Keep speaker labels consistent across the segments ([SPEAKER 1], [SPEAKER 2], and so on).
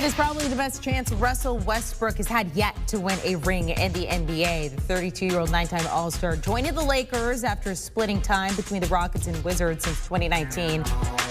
[SPEAKER 1] It is probably the best chance Russell Westbrook has had yet to win a ring in the NBA. The 32-year-old nine-time All-Star joining the Lakers after splitting time between the Rockets and Wizards since 2019.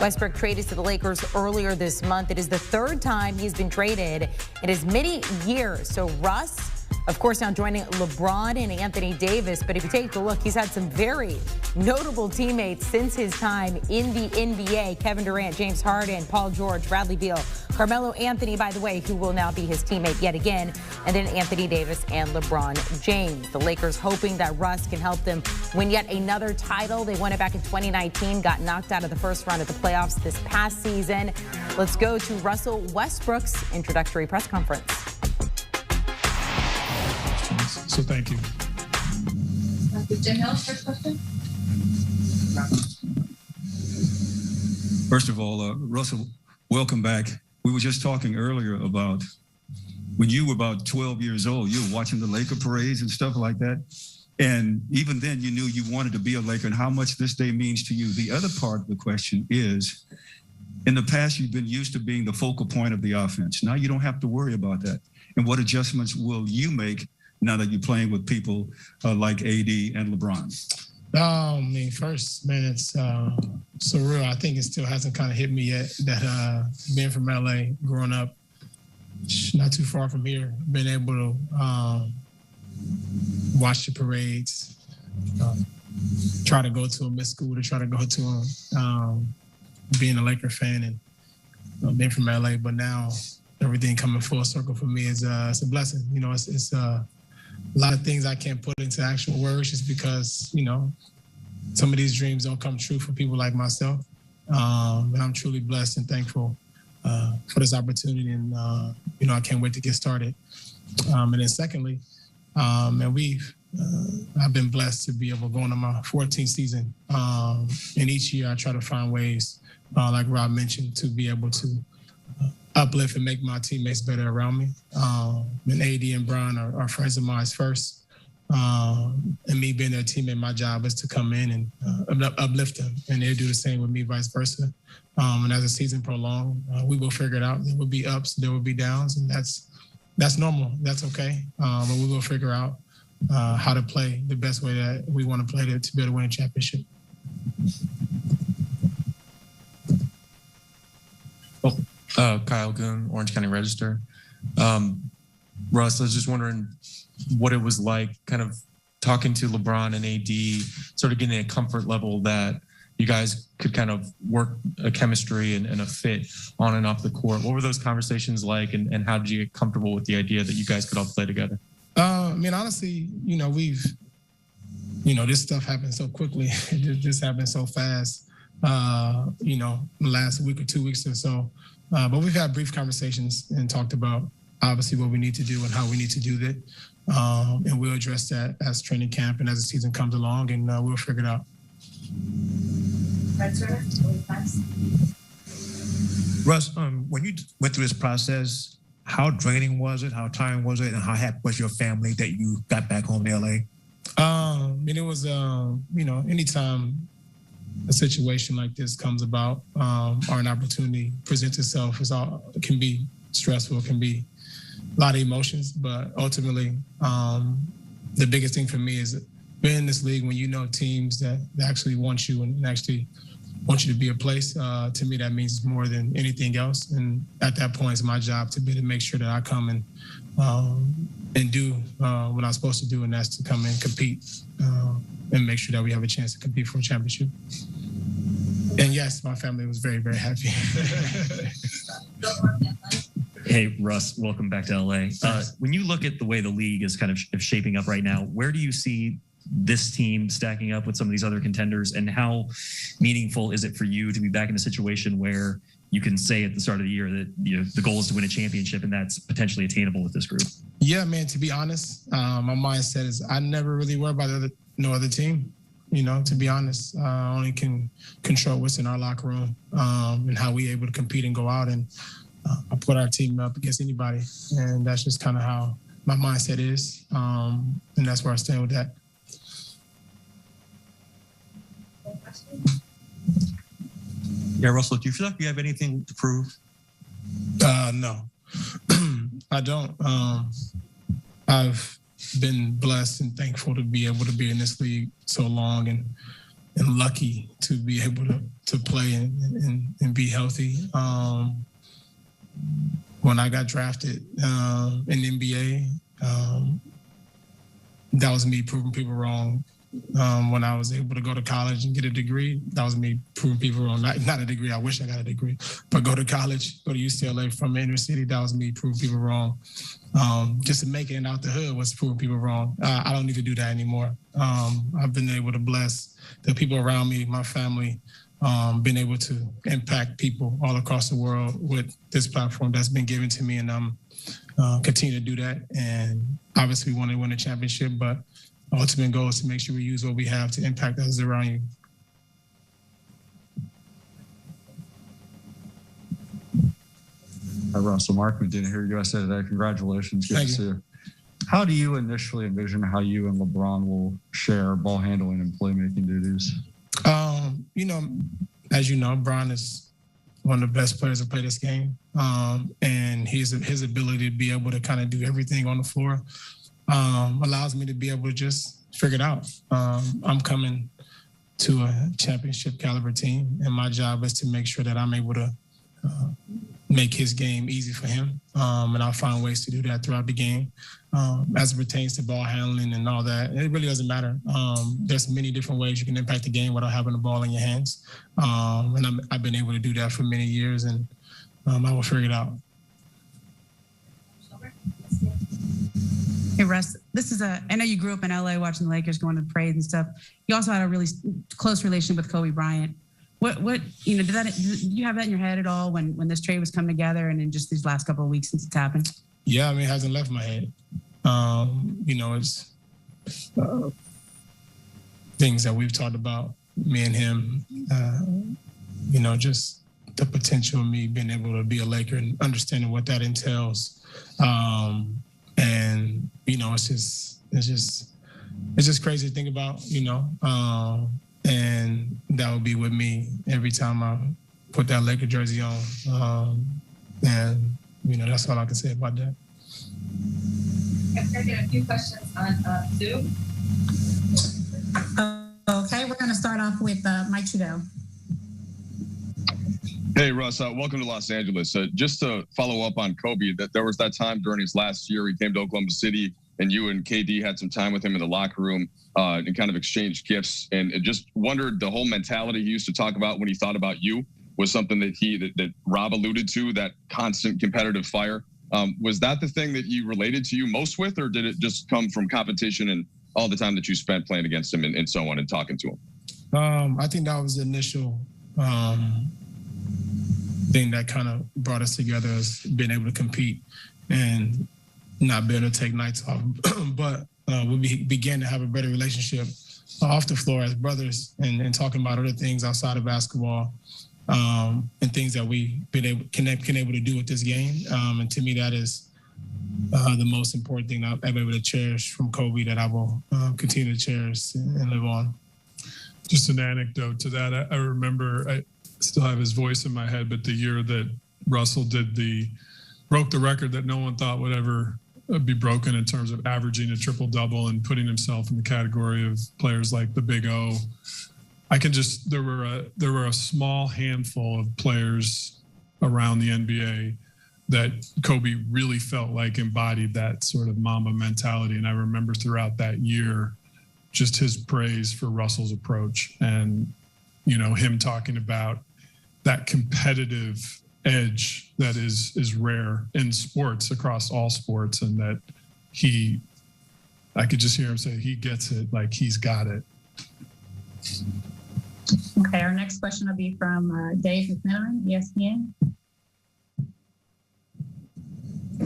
[SPEAKER 1] Westbrook traded to the Lakers earlier this month. It is the third time he's been traded in as many years. So Russ, of course, now joining LeBron and Anthony Davis. But if you take a look, he's had some very notable teammates since his time in the NBA. Kevin Durant, James Harden, Paul George, Bradley Beal, Carmelo Anthony, by the way, who will now be his teammate yet again, and then Anthony Davis and LeBron James. The Lakers hoping that Russ can help them win yet another title. They won it back in 2019, got knocked out of the first round of the playoffs this past season. Let's go to Russell Westbrook's introductory press conference.
[SPEAKER 2] So thank you.
[SPEAKER 3] First question.
[SPEAKER 4] First of all, Russell, welcome back. We were just talking earlier about when you were about 12 years old, you were watching the Laker parades and stuff like that. And even then you knew you wanted to be a Laker and how much this day means to you. The other part of the question is, in the past, you've been used to being the focal point of the offense. Now you don't have to worry about that. And what adjustments will you make now that you're playing with people like AD and LeBron?
[SPEAKER 2] I mean, first, man, it's surreal. I think it still hasn't kind of hit me yet that being from LA, growing up, not too far from here, being able to watch the parades, try to go to them, miss school to try to go to them, being a Laker fan and being from LA, but now everything coming full circle for me is it's a blessing. You know, it's a lot of things I can't put into actual words just because, you know, some of these dreams don't come true for people like myself. And I'm truly blessed and thankful for this opportunity. And, you know, I can't wait to get started. And then secondly, and I've been blessed to be able to go into my 14th season. And each year I try to find ways, like Rob mentioned, to be able to uplift and make my teammates better around me. And AD and Bryant are friends of mine first. And me being their teammate, my job is to come in and uplift them. And they'll do the same with me, vice versa. And as the season prolongs, we will figure it out. There will be ups, there will be downs, and that's normal. That's okay. But we will figure out how to play the best way that we want to play to be able to win a championship.
[SPEAKER 5] Kyle Goon, Orange County Register. Russ, I was just wondering what it was like kind of talking to LeBron and AD, sort of getting a comfort level that you guys could kind of work a chemistry and a fit on and off the court. What were those conversations like, and how did you get comfortable with the idea that you guys could all play together?
[SPEAKER 2] I mean, honestly, you know, this stuff happens so quickly. It just happened so fast, you know, the last week or 2 weeks or so. But we've had brief conversations and talked about obviously what we need to do and how we need to do that. And we'll address that as training camp and as the season comes along, and we'll figure it out.
[SPEAKER 6] Russ, when you went through this process, how draining was it? How tiring was it? And how happy was your family that you got back home to LA?
[SPEAKER 2] I mean, it was, you know, anytime a situation like this comes about or an opportunity presents itself, it can be stressful, it can be a lot of emotions, but ultimately the biggest thing for me is being in this league when you know teams that actually want you and actually want you to be a place. To me, that means more than anything else. And at that point, it's my job to be to make sure that I come and do what I'm supposed to do, and that's to come and compete and make sure that we have a chance to compete for a championship. And yes, my family was very, very happy.
[SPEAKER 7] Hey, Russ, welcome back to LA. When you look at the way the league is kind of shaping up right now, where do you see this team stacking up with some of these other contenders, and how meaningful is it for you to be back in a situation where you can say at the start of the year that, you know, the goal is to win a championship and that's potentially attainable with this group?
[SPEAKER 2] Yeah, man, to be honest, my mindset is I never really worry about no other team. You know, to be honest, I only can control what's in our locker room and how we able to compete and go out, and I put our team up against anybody. And that's just kind of how my mindset is. And that's where I stand with that.
[SPEAKER 6] Yeah, Russell, do you feel like you have anything to prove?
[SPEAKER 2] No. I don't. I've been blessed and thankful to be able to be in this league so long, and lucky to be able to play and be healthy. When I got drafted in the NBA, that was me proving people wrong. When I was able to go to college and get a degree, that was me proving people wrong. Not a degree, I wish I got a degree, but go to college, go to UCLA from the inner city, that was me proving people wrong. Just to make it out the hood was proving people wrong. I don't need to do that anymore. I've been able to bless the people around me, my family, been able to impact people all across the world with this platform that's been given to me, and I'm continue to do that. And obviously we want to win a championship, but ultimate goal is to make sure we use what we have to impact others around you.
[SPEAKER 3] Hi, Russell. Markman didn't hear you USA Today. Congratulations. Good to see you. How do you initially envision how you and LeBron will share ball handling and playmaking duties?
[SPEAKER 2] As you know, Bron is one of the best players to play this game. And his ability to be able to kind of do everything on the floor allows me to be able to just figure it out. I'm coming to a championship caliber team, and my job is to make sure that I'm able to make his game easy for him. And I'll find ways to do that throughout the game. As it pertains to ball handling and all that, it really doesn't matter. There's many different ways you can impact the game without having the ball in your hands. And I've been able to do that for many years, and I will figure it out.
[SPEAKER 8] Hey, Russ, I know you grew up in LA watching the Lakers going to the parades and stuff. You also had a really close relationship with Kobe Bryant. Did you have that in your head at all when this trade was coming together and in just these last couple of weeks since it's happened?
[SPEAKER 2] Yeah, it hasn't left my head. It's things that we've talked about, me and him, just the potential of me being able to be a Laker and understanding what that entails. It's just crazy to think about, and that will be with me every time I put that Laker jersey on. That's all I can say about that.
[SPEAKER 9] I get a few questions on Zoom.
[SPEAKER 10] Okay, we're going to start off with Mike Trudeau.
[SPEAKER 11] Hey, Russ, welcome to Los Angeles. Just to follow up on Kobe, that there was that time during his last year, he came to Oklahoma City, and you and KD had some time with him in the locker room and kind of exchanged gifts. And just wondered, the whole mentality he used to talk about when he thought about you was something that Rob alluded to, that constant competitive fire. Was that the thing that he related to you most with, or did it just come from competition and all the time that you spent playing against him and so on and talking to him?
[SPEAKER 2] I think that was the initial thing that kind of brought us together, as being able to compete and not being able to take nights off. But we began to have a better relationship off the floor as brothers, and talking about other things outside of basketball, and things that we've been able to do with this game. And to me, that is the most important thing I've been able to cherish from Kobe, that I will continue to cherish and live on.
[SPEAKER 12] Just an anecdote to that. I remember, I still have his voice in my head, but the year that Russell broke the record that no one thought would ever be broken in terms of averaging a triple-double and putting himself in the category of players like the Big O. There were a small handful of players around the NBA that Kobe really felt like embodied that sort of Mamba mentality. And I remember throughout that year, just his praise for Russell's approach, and, him talking about that competitive edge that is rare in sports, across all sports, and that I could just hear him say he gets it, like he's got it.
[SPEAKER 10] Okay, our next question will be from Dave McMillan, ESPN.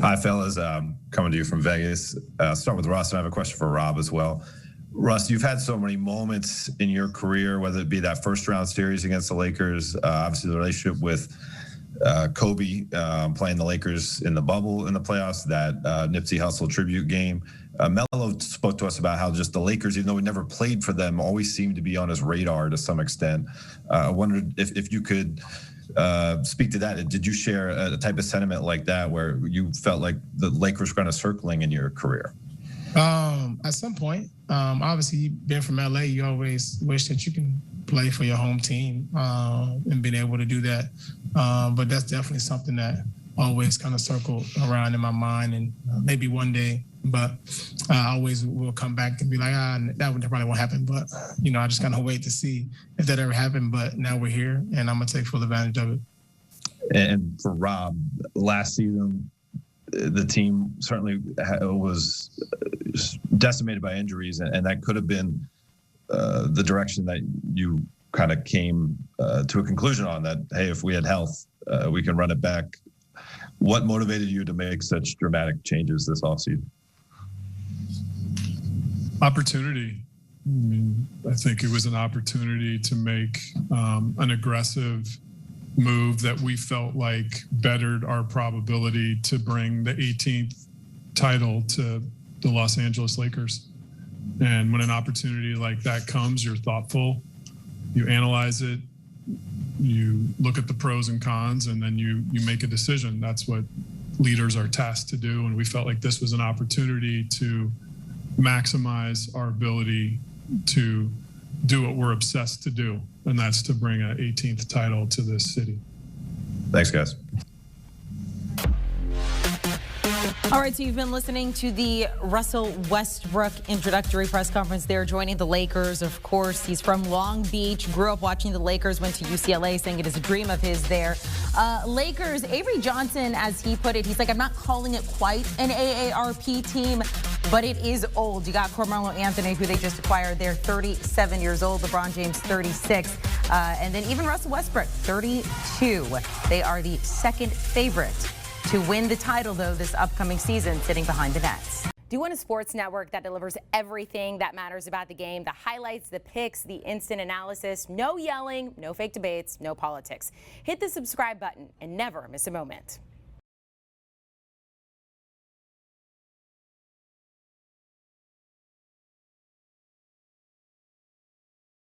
[SPEAKER 13] Hi, fellas. Coming to you from Vegas. Start with Russ, and I have a question for Rob as well. Russ, you've had so many moments in your career, whether it be that first round series against the Lakers, obviously the relationship with Kobe playing the Lakers in the bubble in the playoffs, that Nipsey Hussle tribute game. Melo spoke to us about how just the Lakers, even though we never played for them, always seemed to be on his radar to some extent. I wondered if you could speak to that. Did you share a type of sentiment like that where you felt like the Lakers were kind of circling in your career?
[SPEAKER 2] At some point, obviously, being from LA, you always wish that you can play for your home team and being able to do that. But that's definitely something that always kind of circled around in my mind, and maybe one day. But I always will come back and be like, that probably won't happen. But I just kind of wait to see if that ever happened. But now we're here, and I'm gonna take full advantage of it.
[SPEAKER 13] And for Rob, last season, the team certainly was decimated by injuries, and that could have been the direction that you kind of came to a conclusion on, that, hey, if we had health, we can run it back. What motivated you to make such dramatic changes this offseason?
[SPEAKER 12] Opportunity. I think it was an opportunity to make an aggressive move that we felt like bettered our probability to bring the 18th title to the Los Angeles Lakers. And when an opportunity like that comes, you're thoughtful, you analyze it, you look at the pros and cons, and then you make a decision. That's what leaders are tasked to do. And we felt like this was an opportunity to maximize our ability to do what we're obsessed to do, and that's to bring an 18th title to this city.
[SPEAKER 13] Thanks, guys.
[SPEAKER 1] All right, so you've been listening to the Russell Westbrook introductory press conference there, joining the Lakers. Of course, he's from Long Beach, grew up watching the Lakers, went to UCLA, saying it is a dream of his there. Lakers, Avery Johnson, as he put it, he's like, I'm not calling it quite an AARP team, but it is old. You got Carmelo Anthony, who they just acquired. They're 37 years old. LeBron James, 36. And then even Russell Westbrook, 32. They are the second favorite to win the title, though, this upcoming season, sitting behind the Nets. Do you want a sports network that delivers everything that matters about the game? The highlights, the picks, the instant analysis, no yelling, no fake debates, no politics. Hit the subscribe button and never miss a moment.